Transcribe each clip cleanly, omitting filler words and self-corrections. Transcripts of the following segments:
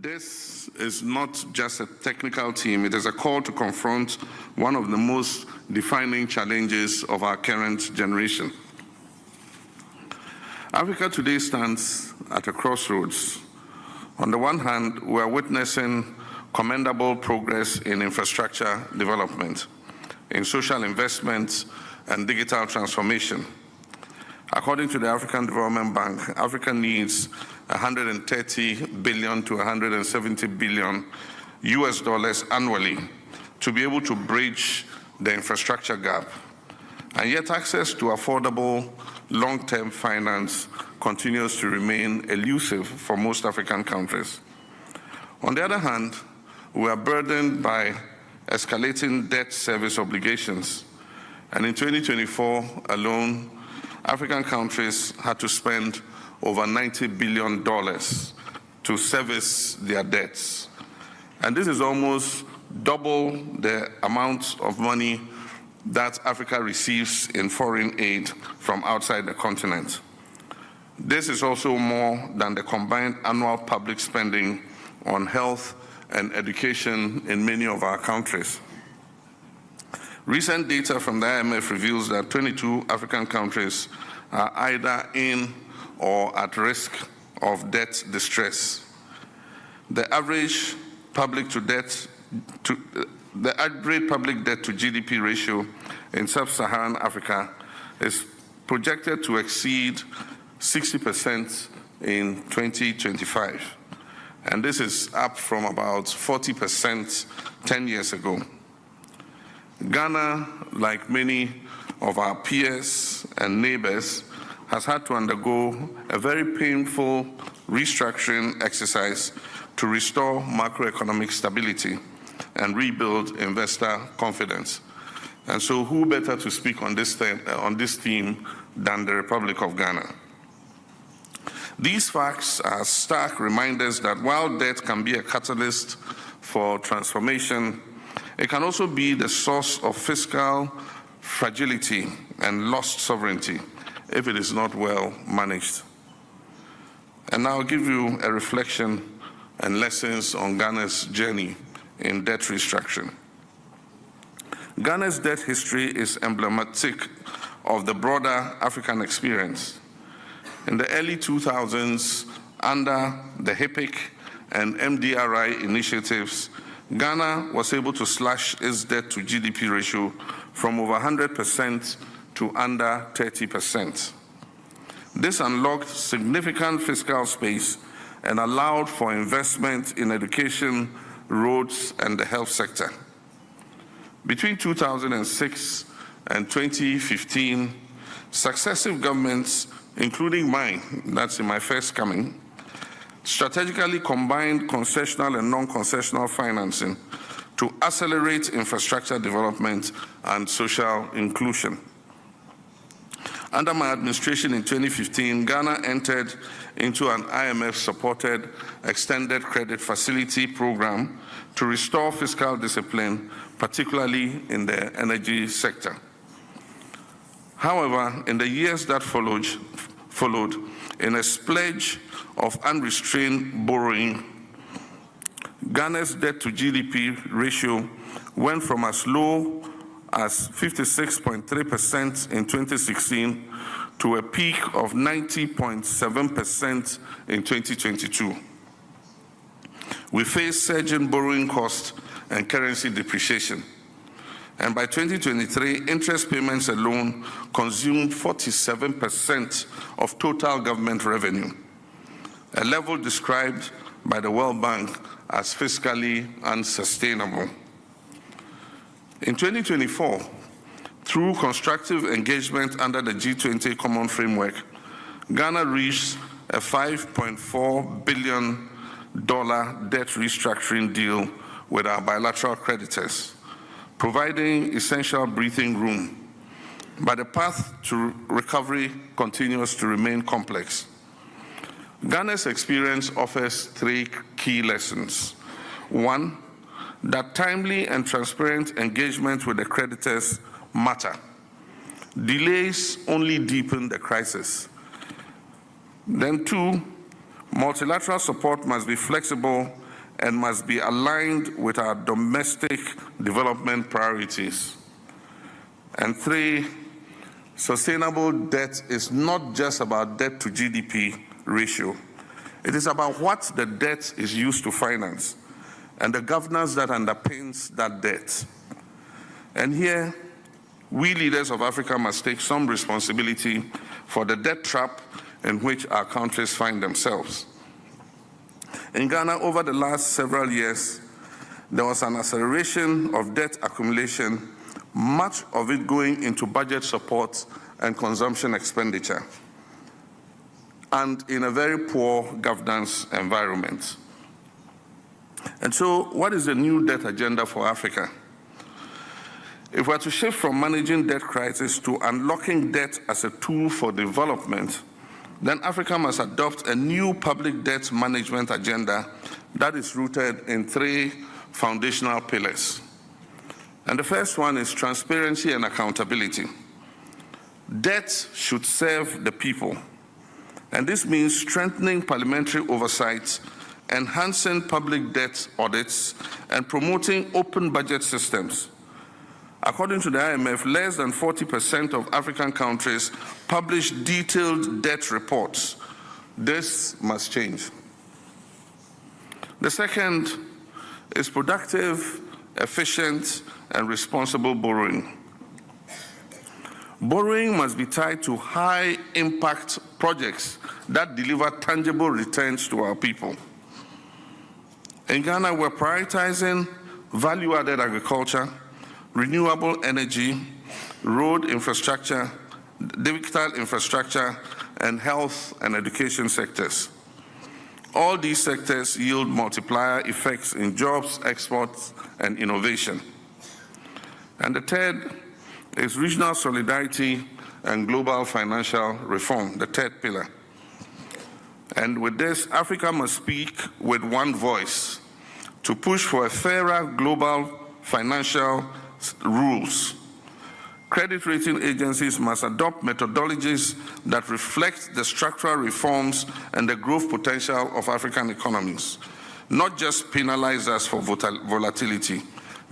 This is not just a technical team, it is a call to confront one of the most defining challenges of our current generation. Africa today stands at a crossroads. On the one hand, we are witnessing commendable progress in infrastructure development, in social investments, and digital transformation. According to the African Development Bank, Africa needs 130 billion to 170 billion US dollars annually to be able to bridge the infrastructure gap. And yet access to affordable long-term finance continues to remain elusive for most African countries. On the other hand, we are burdened by escalating debt service obligations. And in 2024 alone, African countries had to spend over $90 billion to service their debts. And this is almost double the amount of money that Africa receives in foreign aid from outside the continent. This is also more than the combined annual public spending on health and education in many of our countries. Recent data from the IMF reveals that 22 African countries are either in or at risk of debt distress. The average public debt to GDP ratio in sub-Saharan Africa is projected to exceed 60% in 2025. And this is up from about 40% 10 years ago. Ghana, like many of our peers and neighbors, has had to undergo a very painful restructuring exercise to restore macroeconomic stability and rebuild investor confidence. And so who better to speak on this theme than the Republic of Ghana? These facts are stark reminders that while debt can be a catalyst for transformation, it can also be the source of fiscal fragility and lost sovereignty if it is not well managed. And now I'll give you a reflection and lessons on Ghana's journey in debt restructuring. Ghana's debt history is emblematic of the broader African experience. In the early 2000s, under the HIPC and MDRI initiatives, Ghana was able to slash its debt to GDP ratio from over 100% to under 30%. This unlocked significant fiscal space and allowed for investment in education, roads, and the health sector. Between 2006 and 2015, successive governments, including mine, that's in my first coming, strategically combined concessional and non-concessional financing to accelerate infrastructure development and social inclusion. Under my administration in 2015, Ghana entered into an IMF-supported extended credit facility program to restore fiscal discipline, particularly in the energy sector. However, in the years that followed, in a splurge of unrestrained borrowing, Ghana's debt to GDP ratio went from as low as 56.3% in 2016 to a peak of 90.7% in 2022. We faced surging borrowing costs and currency depreciation. And by 2023, interest payments alone consumed 47% of total government revenue, a level described by the World Bank as fiscally unsustainable. In 2024, through constructive engagement under the G20 Common Framework, Ghana reached a $5.4 billion debt restructuring deal with our bilateral creditors, providing essential breathing room. But the path to recovery continues to remain complex. Ghana's experience offers three key lessons. One, that timely and transparent engagement with the creditors matter. Delays only deepen the crisis. Then two, multilateral support must be flexible and must be aligned with our domestic development priorities. And 3, sustainable debt is not just about debt to GDP ratio. It is about what the debt is used to finance and the governance that underpins that debt. And here, we leaders of Africa must take some responsibility for the debt trap in which our countries find themselves. In Ghana, over the last several years, there was an acceleration of debt accumulation, much of it going into budget support and consumption expenditure, and in a very poor governance environment. And so, what is the new debt agenda for Africa? If we're to shift from managing debt crisis to unlocking debt as a tool for development, then Africa must adopt a new public debt management agenda that is rooted in 3 foundational pillars. And the first one is transparency and accountability. Debt should serve the people, and this means strengthening parliamentary oversight, enhancing public debt audits, and promoting open budget systems. According to the IMF, less than 40% of African countries publish detailed debt reports. This must change. The second is productive, efficient, and responsible borrowing. Borrowing must be tied to high-impact projects that deliver tangible returns to our people. In Ghana, we're prioritizing value-added agriculture, renewable energy, road infrastructure, digital infrastructure, and health and education sectors. All these sectors yield multiplier effects in jobs, exports, and innovation. And the third is regional solidarity and global financial reform, the third pillar. And with this, Africa must speak with one voice to push for a fairer global financial rules. Credit rating agencies must adopt methodologies that reflect the structural reforms and the growth potential of African economies, not just penalize us for volatility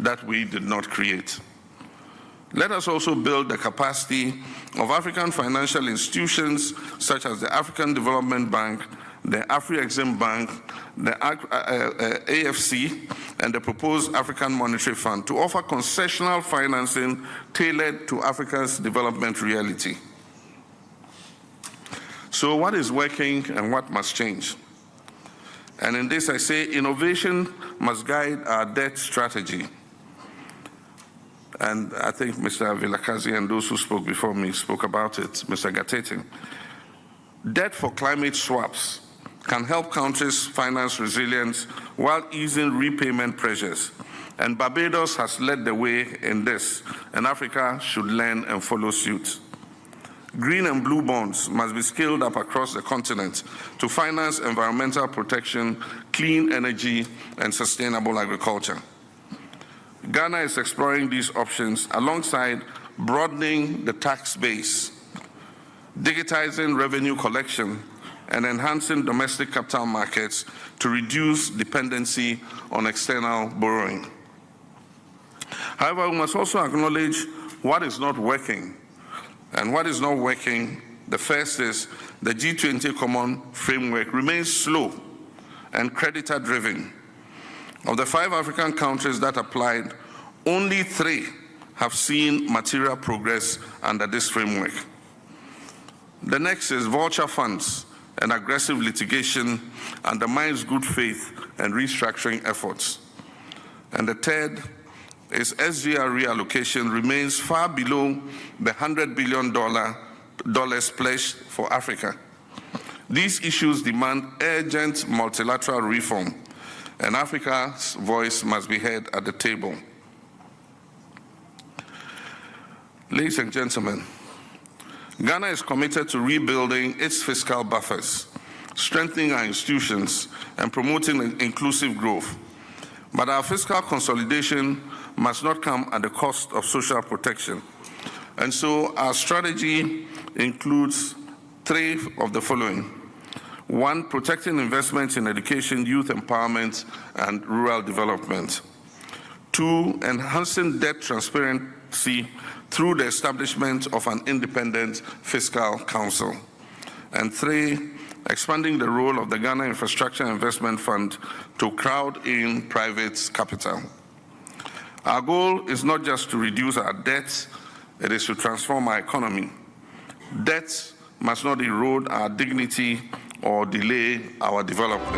that we did not create. Let us also build the capacity of African financial institutions such as the African Development Bank, the Afri-Exim Bank, the AFC, and the proposed African Monetary Fund to offer concessional financing tailored to Africa's development reality. So what is working and what must change? And in this I say innovation must guide our debt strategy. And I think Mr. Vilakazi and those who spoke before me spoke about it, Mr. Gatete. Debt for climate swaps can help countries finance resilience while easing repayment pressures. And Barbados has led the way in this, and Africa should learn and follow suit. Green and blue bonds must be scaled up across the continent to finance environmental protection, clean energy, and sustainable agriculture. Ghana is exploring these options alongside broadening the tax base, digitizing revenue collection, and enhancing domestic capital markets to reduce dependency on external borrowing. However, we must also acknowledge what is not working. And what is not working, the first is the G20 Common Framework remains slow and creditor-driven. Of the 5 African countries that applied, only 3 have seen material progress under this framework. The next is vulture funds and aggressive litigation undermines good faith and restructuring efforts. And the third is SGR reallocation remains far below the $100 billion pledged for Africa. These issues demand urgent multilateral reform, and Africa's voice must be heard at the table. Ladies and gentlemen, Ghana is committed to rebuilding its fiscal buffers, strengthening our institutions, and promoting inclusive growth. But our fiscal consolidation must not come at the cost of social protection. And so our strategy includes 3 of the following. 1, protecting investments in education, youth empowerment, and rural development. 2, enhancing debt transparency through the establishment of an independent fiscal council. And 3, expanding the role of the Ghana Infrastructure Investment Fund to crowd in private capital. Our goal is not just to reduce our debts, it is to transform our economy. Debts must not erode our dignity or delay our development.